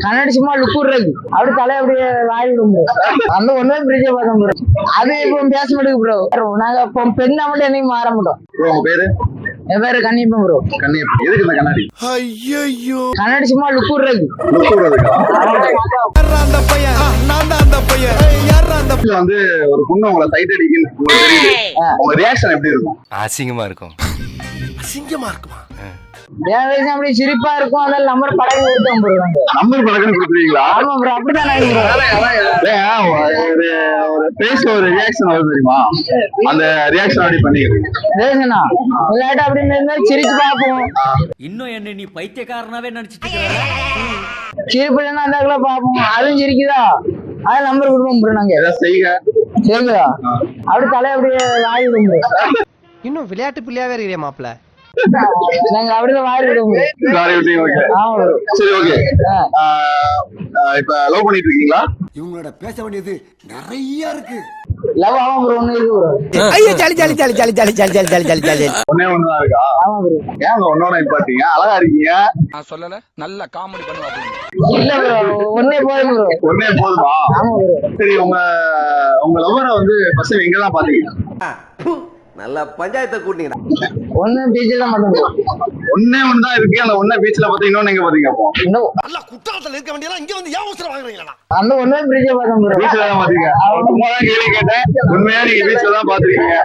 கண்ணாடி சும்மா லுக் விடுறது அப்படி தலை அப்படியே வாய் விடும் bro. அந்த ஒண்ணே பிரிட்ஜ பார்த்தோம் ப்ரோ. அது இப்போ பேச மாட்டேங்குது ப்ரோ. நாங்க இப்போ பெண்ணா மட்டும் என்னையும் மாற மாட்டோம். உங்க பேரு? என் பேரு கன்னியப்பன் ப்ரோ. கன்னியப்பன். எதுக்கு இந்த கண்ணாடி? ஐயோ கண்ணாடி சும்மா லுக் விடுறது. லுக் விடுறதுக்கா? அந்த பையன் நான் தான் அந்த பையன். யாரா அந்த வந்து ஒரு பொண்ணு உங்களை சைட் அடிக்குன்னு உங்களுக்கு தெரியுது. உங்க ரியாக்ஷன் எப்படி இருக்கும்? அசிங்கமா இருக்கும். அசிங்கமா இருக்குமா? என் வயசு அப்படியே சிரிப்பா இருக்கும். அதில் நம்பர் படகு கொடுத்தோம் ப்ரோ. நம்பர் பழக்கம் கொடுத்துருவீங்களா? ஆமா ப்ரோ, அப்படிதான் ஒரு பேச ஒரு ரியாக்ஷன் வருது தெரியுமா? அந்த ரியாக்ஷன் அப்படி பண்ணிக்கிறீங்க. ரேஷனா விளையாட்டு அப்படின்னு இருந்தா சிரிச்சு பார்ப்போம். இன்னும் என்ன நீ பைத்தியக்காரனாவே நினைச்சிட்டு இருக்க? சிரிப்பு இல்லைன்னா அந்த பார்ப்போம். அதுவும் சிரிக்குதா அது நம்பர் கொடுப்போம் ப்ரோ. நாங்க ஏதாவது செய்க சரிங்களா அப்படி தலை அப்படியே வாய் விடும் ப்ரோ. இன்னும் விளையாட்டு பிள்ளையாவே இருக்கிற மாப்பிள்ள. நாங்க அப்படிதான் வாய் விடுவோம் ப்ரோ. ஆமா ப்ரோ. சரி ஓகே. இப்ப லவ் பண்ணிட்டு இருக்கீங்களா? இவங்களோட பேச வேண்டியது நிறைய இருக்கு. லவ் ஆமா ப்ரோ. ஒண்ணு இருக்கு ப்ரோ. ஐயோ jolly jolly jolly jolly jolly jolly jolly jolly jolly jolly. ஒன்னே ஒண்ணுதான் இருக்கா? ஆமா ப்ரோ. ஏன் ஒன்னோட நிப்பாட்டீங்க? அழகா இருக்கீங்க. நான் சொல்லல, நல்ல காமெடி பண்ணுவாங்க. இல்ல ப்ரோ, ஒன்னே போதும் ப்ரோ. ஒன்னே போதுமா? ஆமா ப்ரோ. சரி, உங்க லவ்வரை வந்து ஃபர்ஸ்ட் எங்க தான் பாத்தீங்க? நல்ல பஞ்சாயத்தை கூட்டிங்க. ஒண்ணு பீச்ல மட்டும் ப்ரோ. ஒன்னே ஒண்ணுதான் இருக்கு. அந்த ஒண்ணே பீச்ல பாத்தீங்க, இன்னொன்னு எங்க பாத்தீங்க? அப்போ நல்ல குற்றாலத்துல இருக்க வேண்டியதா இங்க வந்து ஏன் அவசரம் வாங்குறீங்களா? அந்த ஒண்ணே பிரிட்ஜ பார்த்தோம் ப்ரோ. பீச்ல தான் பாத்தீங்க. சும்மா தான் கேள்வி கேட்டேன். உண்மையா நீங்க பீச்ல தான் பாத்துருக்கீங்க.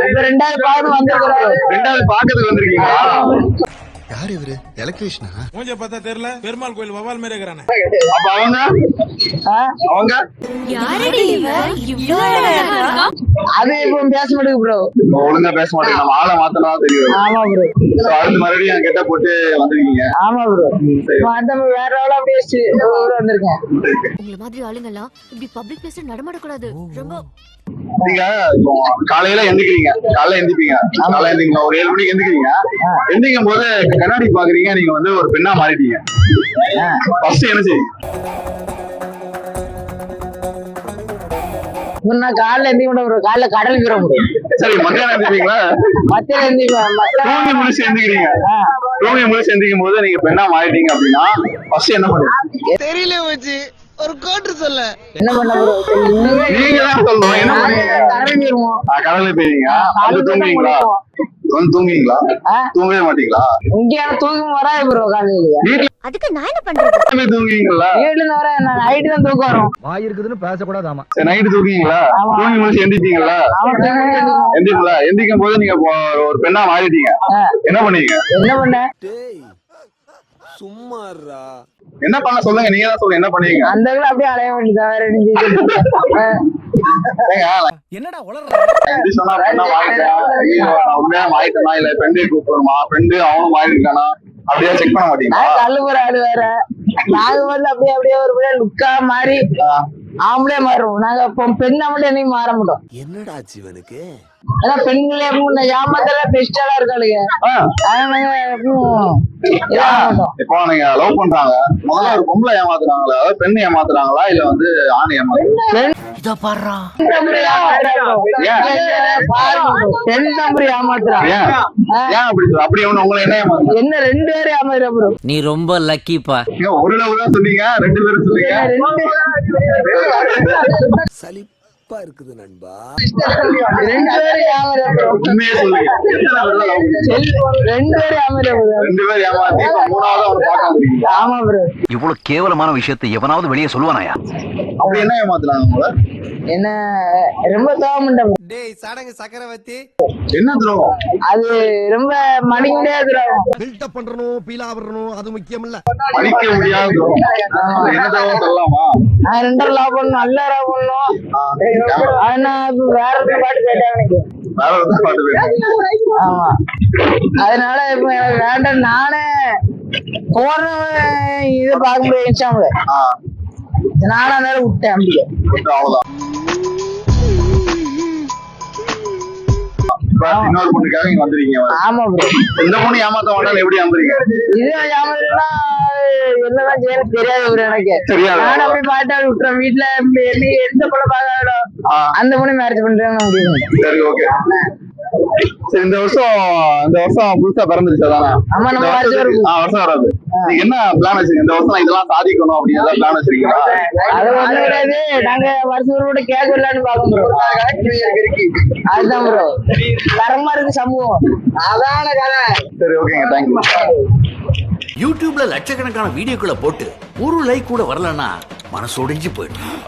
இப்ப ரெண்டாவது பாவது வந்திருக்கிறோம். ரெண்டாவது பாக்கிறதுக்கு வந்திருக்கீங்களா? யார் இவரு? எலக்ட்ரிஷனா? மூஞ்ச பார்த்தா தெரியல, பெருமாள் கோயில் வவால் மாதிரி இருக்கிறானே. அப்ப அவங்க அது இப்போ பேச மாட்டேங்குது ப்ரோ. ஒழுங்கா பேச மாட்டேங்க. நம்ம ஆளை மாத்தனா தெரியும். ஆமா ப்ரோ. அடுத்து மறுபடியும் கெட்ட போட்டு வந்திருக்கீங்க. ஆமா ப்ரோ. அந்த வேற ஆளா அப்படியே வந்திருக்கேன். உங்களை மாதிரி ஆளுங்கெல்லாம் இப்படி பப்ளிக் பிளேஸ்ல நடமாடக்கூடாது. ரொம்ப நீங்க இப்போ காலையில எந்திக்கிறீங்க. காலையில எந்திப்பீங்க. காலையில எந்திங்க ஒரு 7 மணிக்கு எந்திக்கிறீங்க. எந்திக்கும் போது கண்ணாடி பாக்குறீங்க. நீங்க வந்து ஒரு பெண்ணா மாறிட்டீங்க. ஃபர்ஸ்ட் என்ன செய்வீங்க? நான் காலைல எந்திக்க மாட்டேன் ப்ரோ. காலைல கடலுக்கு வர முடியும். சரி, மத்தியானம் எந்திப்பீங்களா? மத்தியானம் எந்திப்பேன். தூங்கி முடிச்சு எந்திக்கிறீங்க. தூங்கி முடிச்சு எந்திக்கும் போது நீங்க பெண்ணா மாறிட்டீங்க அப்படின்னா ஃபர்ஸ்ட் என்ன பண்ணுவீங்க? தெரியல வச்சு ஒரு கோட்டு சொல்ல. என்ன பண்ண ப்ரோ? நீங்க தான் சொல்லணும். என்ன பண்ணுவீங்க? கடலுக்கு வருவோம். கடல்ல போயிருவீங்க. அது தூங்குவீங்களா? வந்து தூங்குவீங்களா? தூங்கவே மாட்டீங்களா? இங்க தூக்கம் வராது ப்ரோ. காலையில வீட்டுல அதுக்கு நான் என்ன பண்றது? தூங்குவீங்களா? வீட்டுல இருந்து வர நைட்டு தான் தூக்கம் வரும். வாய் இருக்குதுன்னு பேசக்கூடாது. ஆமா. சரி, நைட்டு தூங்குவீங்களா? தூங்கி முடிச்சு எந்திப்பீங்களா? எந்திப்பீங்களா? எந்திக்கும் போது நீங்க ஒரு பெண்ணா மாறிட்டீங்க. என்ன பண்ணுவீங்க? என்ன பண்ண? சும்மாறா. என்ன பண்ண சொல்லுங்க. நீங்க தான் சொல்லுங்க. என்ன பண்ணுவீங்க? அந்த அப்படியே அலைய வேண்டியதா வேற என்னடா உளற? எப்படி சொன்னா பெண்ணா மாறிட்டேன், ஐயோ நான் உண்மையா மாறிட்டேனா இல்ல ஃப்ரெண்டே கூப்பிடுமா, ஃப்ரெண்டு அவனும் மாறிட்டானா அப்படியே செக் பண்ண மாட்டீங்களா? கல்லு போற ஆளு வேற. நாங்க வந்து அப்படியே ஒரு லுக்கா மாறி ஆம்பளே மாறுவோம். நாங்க இப்போ பெண்ணா மட்டும் என்னையும் மாற மாட்டோம். என்னடா ஜீவனுக்கு? அதான் பெண்களே ஏமாத்தல பெஸ்டா இருக்காளுங்க. இப்போ நீங்க லவ் பண்றாங்க, முதல்ல ஒரு பொம்பளை ஏமாத்துறாங்களா, அதாவது பெண் ஏமாத்துறாங்களா இல்ல வந்து ஆண் ஏமாத்துறாங்களா? இத பாறா. பெண் தம்பி ஏமாத்துறான். ஏன் அப்படி சொல்ற? அப்படி ஒண்ணு உங்களை என்ன ஏமாத்து? என்ன 2 பேரும் ஏமாத்துறா ப்ரோ. நீ ரொம்ப லக்கிப்பா. ஒரு லவ் தான் சொன்னீங்க, 2 பேரும் சொன்னீங்க. சலிப்பா இருக்குது நண்பா. 2 பேரும் ஏமாத்துறா ப்ரோ. உண்மையே சொல்லுங்க. எத்தனை பேர் லவ் பண்ணீங்க? 2 பேரும் ஏமாத்துறா ப்ரோ. 2 பேர் ஏமாத்தி இப்ப மூணாவது அவனை பார்க்க முடியும். ஆமா ப்ரோ. இவ்வளவு கேவலமான விஷயத்தை எவனாவது வெளியே சொல்லுவானாயா? அப்படி என்ன ஏமாத்துறாங்க உங்களை? என்ன ரொம்ப தோமண்டா. டேய் சடங்கு சக்கரவர்த்தி. என்ன துரோகம்? அது ரொம்ப மடிக்க முடியாது துரோகம். பில்ட் அப் பண்றணும், பீலா வரணும், அது முக்கியம் இல்ல. மடிக்க முடியாத துரோகம். என்ன துரோகம் சொல்லலாமா? நான் 2 லவ் பண்ணணும், நல்லா லவ் பண்ணணும். ஆனா வேற ஒரு பாட்டு கேட்டேன் எனக்கு. வேற ஒரு பாட்டு போயிட்டு. ஆமா, அதனால இப்ப எனக்கு வேண்டாம். நானே போன இது பார்க்க முடியாது. நானா நேரம் விட்டேன். அவ்வளவுதான். இன்னொரு பொண்ணுக்காக நீங்க வந்துருக்கீங்க. ஆமா ப்ரோ. இந்த பொண்ணு ஏமாத்த மாட்டாலும் எப்படி ஏமாறீங்க? இது ஏமாத்தா என்னதான் செய்யணும் தெரியாது ப்ரோ எனக்கு. நான் அப்படி பாட்டா விட்டுறேன். வீட்டுல எந்த பொண்ணை பார்க்க அந்த பொண்ணு மேரேஜ் பண்றேன்னு முடியும். சரி ஓகே. சரி, இந்த வருஷம் புதுசா பிறந்துருச்சு அதானே? ஆமா, நம்ம இந்த வருஷம் வருஷத்துக்கு- வருஷம் வராது. நீங்க என்ன பிளான் வச்சிருக்கீங்க? இந்த வருஷம் நான் இதெல்லாம் சாதிக்கணும் அப்படின்னு ஏதாவது பிளான் வச்சிருக்கீங்களா? அது ஒண்ணு கிடையாது. நாங்க வருஷம் கூட கேட்க விடலான்னு பாக்கோம் ப்ரோ. அதுதான் ப்ரோ தரமா இருக்கு சமூகம். அதான கதை. சரி, ஓகேங்க, தேங்க்யூ. யூடியூப்ல லட்சக்கணக்கான வீடியோக்களை போட்டு ஒரு லைக் கூட வரலன்னா மனசு ஒடிஞ்சு போயிடும்.